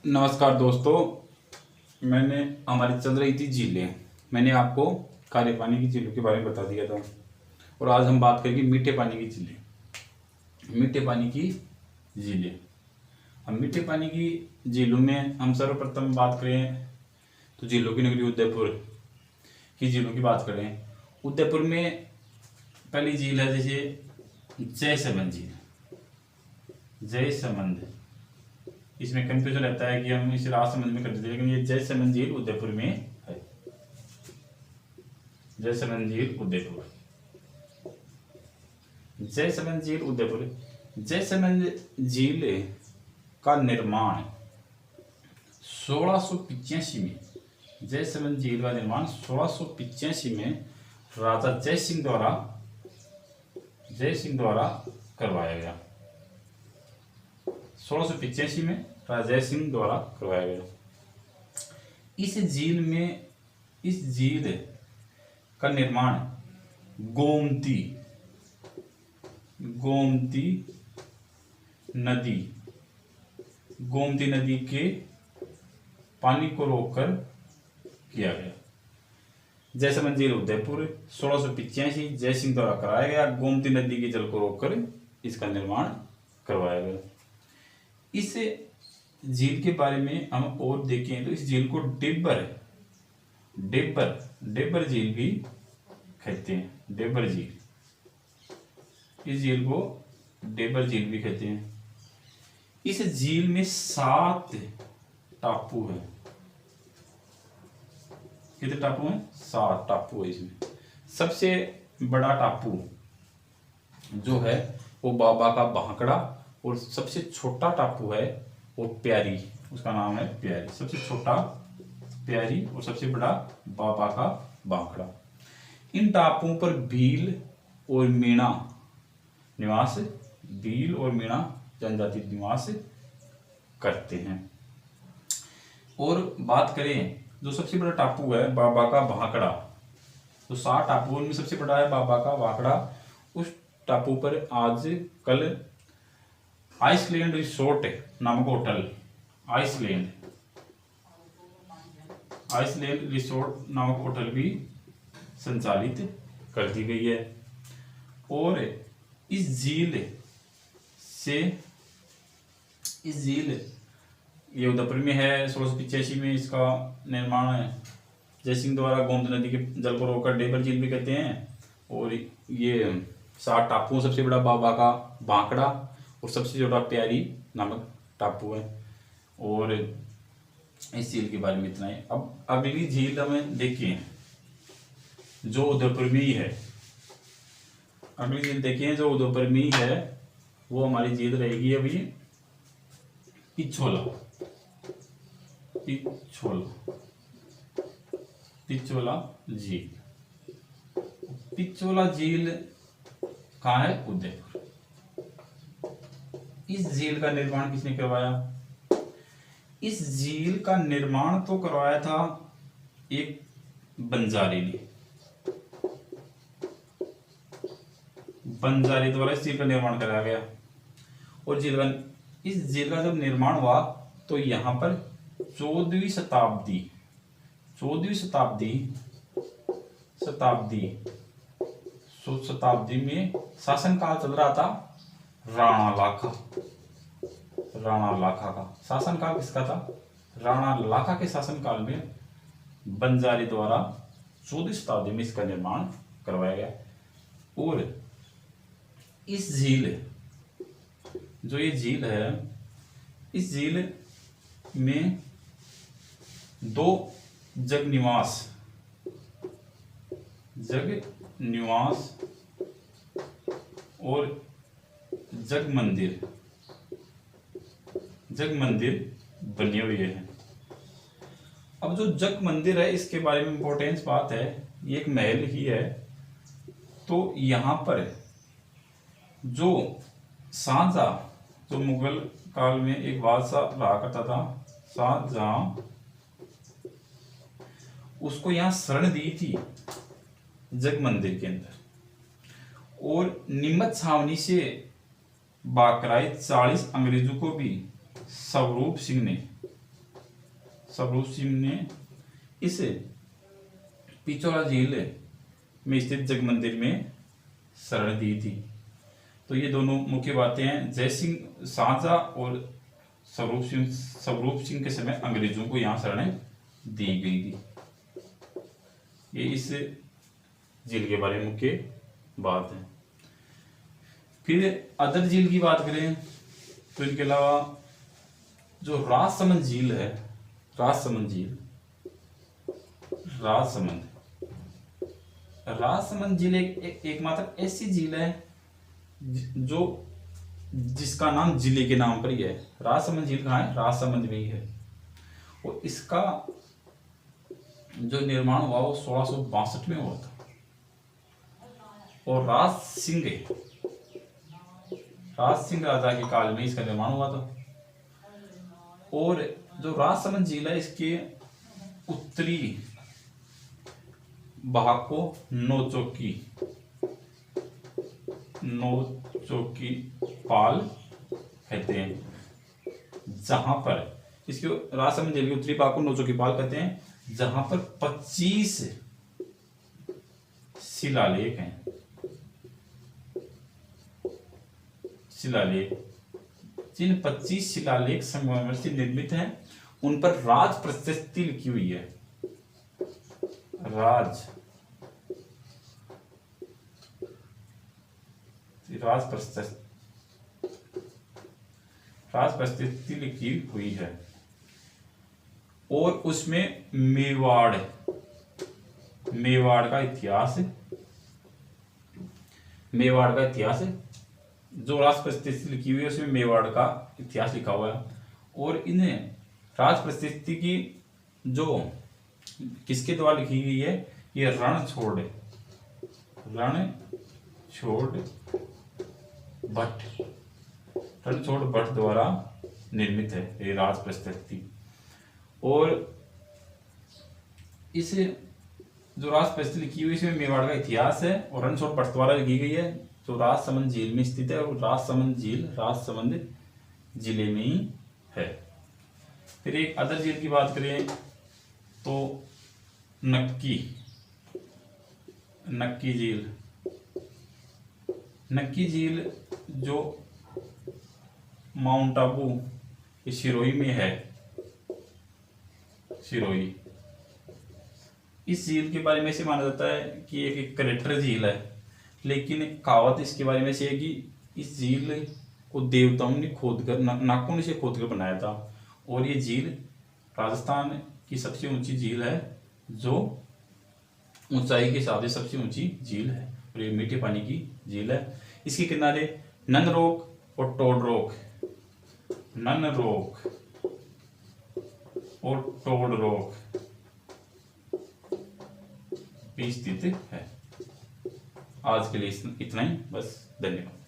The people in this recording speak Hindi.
नमस्कार दोस्तों, मैंने हमारी चल रही थी झीलें। मैंने आपको खारे पानी की झीलों के बारे में बता दिया था और आज हम बात करेंगे मीठे पानी की झीलें। मीठे पानी की झीलें। हम मीठे पानी की झीलों में हम सर्वप्रथम बात करें तो झीलों की नगरी उदयपुर की झीलों की बात करें। उदयपुर में पहली झील है जैसे जयसमंद झील। जयसमंद, इसमें कंफ्यूजन रहता है कि हम इसे राजसमंद में कर देते हैं, लेकिन ये जयसमंद झील उदयपुर में है। जयसमंद झील उदयपुर। जयसमंद झील उदयपुर। जयसमंद झील का निर्माण 1685 में, जयसमंद झील का निर्माण 1685 में राजा जयसिंह द्वारा करवाया गया। 1685 में राजा जयसिंह द्वारा करवाया गया। इस झील का निर्माण गोमती नदी के पानी को रोककर किया गया। जयसमंद झील उदयपुर 1685 जयसिंह द्वारा कराया गया। गोमती नदी के जल को रोककर इसका निर्माण करवाया गया। इस झील के बारे में हम और देखें तो इस झील को डेबर झील भी कहते हैं। डेबर झील, इस झील को डेबर झील भी कहते हैं। इस झील में 7 टापू है। कितने टापू हैं? 7 टापू है इसमें। सबसे बड़ा टापू जो है वो बाबा का भांकड़ा, और सबसे छोटा टापू है वो प्यारी, उसका नाम है प्यारी। सबसे छोटा प्यारी और सबसे बड़ा बाबा का भांकड़ा। इन टापुओं पर भील और मीणा जनजाति निवास करते हैं। और बात करें जो सबसे बड़ा टापू है बाबा का भांकड़ा, तो 7 टापुओं में सबसे बड़ा है बाबा का भांकड़ा। उस टापू पर आज कल आइसलैंड रिसोर्ट नामक होटल, आइसलैंड रिसोर्ट नामक होटल भी संचालित कर दी गई है। और इस झील ये उदयपुर में है। 1685 में इसका निर्माण है जयसिंह द्वारा। गोमती नदी के जल को रोककर डेबर झील भी कहते हैं। और ये 7 टापुओं, सबसे बड़ा बाबा का भांकड़ा और सबसे छोटा प्यारी नामक टापू है। और इस झील के बारे में इतना ही। अब अगली झील हमें देखिए जो उदयपुर में ही है। अगली झील देखिए जो उदयपुर में ही है, वो हमारी झील रहेगी अभी पिछोला झील। पिछोला झील कहाँ है? उदयपुर। इस झील का निर्माण किसने करवाया? इस झील का निर्माण तो करवाया था एक बंजारे ने। बंजारे द्वारा इस झील का निर्माण कराया गया। और इस झील का जब निर्माण हुआ तो यहाँ पर 14वीं शताब्दी में शासन काल चल रहा था राणा लाखा का। शासन काल किसका था? राणा लाखा के शासन काल में बंजारे द्वारा 14वीं शताब्दी में इसका निर्माण करवाया गया। और इस झील जो ये झील है, इस झील में 2 जग निवास और जग मंदिर बने हुए हैं। अब जो जग मंदिर है इसके बारे में इंपॉर्टेंस बात है, ये एक महल ही है। तो यहाँ पर जो शाहजहां, जो मुगल काल में एक बादशाह रहा करता था, शाहजहां, उसको यहाँ शरण दी थी जग मंदिर के अंदर। और निम्मत छावनी से बाकराए 40 अंग्रेजों को भी स्वरूप सिंह ने स्वरूप सिंह ने इस पिछोला झील में स्थित जग मंदिर में शरण दी थी। तो ये दोनों मुख्य बातें हैं। जय सिंह शाहजहां और स्वरूप सिंह के समय अंग्रेजों को यहाँ शरण दी गई थी। ये इस झील के बारे में मुख्य बात है। फिर अदर झील की बात करें तो इनके अलावा जो राजसमंद झील है, राजसमंद झील, राजसमंद झील एकमात्र ऐसी झील है जो जिसका नाम जिले के नाम पर ही है। राजसमंद झील कहाँ है? राजसमंद में ही है। और इसका जो निर्माण हुआ वो 1662 में हुआ था। और राज सिंह राजा के काल में इसका निर्माण हुआ था। और जो राजसमंद झील है इसके उत्तरी भाग को नौचौकी पाल कहते हैं, जहां पर इसके राजसमंद झील के उत्तरी भाग को नौचौकी पाल कहते हैं, जहां पर 25 शिलालेख हैं। जिन 25 शिलालेख संगमरमर से निर्मित हैं उन पर राज प्रशस्ति लिखी हुई है। राज प्रशस्ति लिखी हुई है। और उसमें मेवाड़ का इतिहास जो राज प्रशस्ति लिखी हुई है उसमें मेवाड़ का इतिहास लिखा हुआ है। और इन्हें राज प्रशस्ति की जो किसके द्वारा लिखी गई है? ये रणछोड़ भट्ट द्वारा निर्मित है ये राज प्रशस्ति। और इस जो राज प्रशस्ति लिखी हुई इसमें मेवाड़ का इतिहास है और रणछोड़ भट्ट द्वारा लिखी गई है, जो राजसमंद झील में स्थित है। और राजसमंद जिले में ही है। फिर एक अदर झील की बात करें तो नक्की झील जो माउंट आबू सिरोही में है। इस झील के बारे में ऐसे माना जाता है कि एक करेक्टर झील है, लेकिन कहावत इसके बारे में से है कि इस झील को देवताओं ने खोदकर नाखून से खोदकर बनाया था। और ये झील राजस्थान की सबसे ऊंची झील है, जो ऊंचाई के हिसाब से सबसे ऊंची झील है। और ये मीठे पानी की झील है। इसके किनारे नंदरोक और टोड रोक भी स्थित है। आज के लिए इतना ही, बस। धन्यवाद।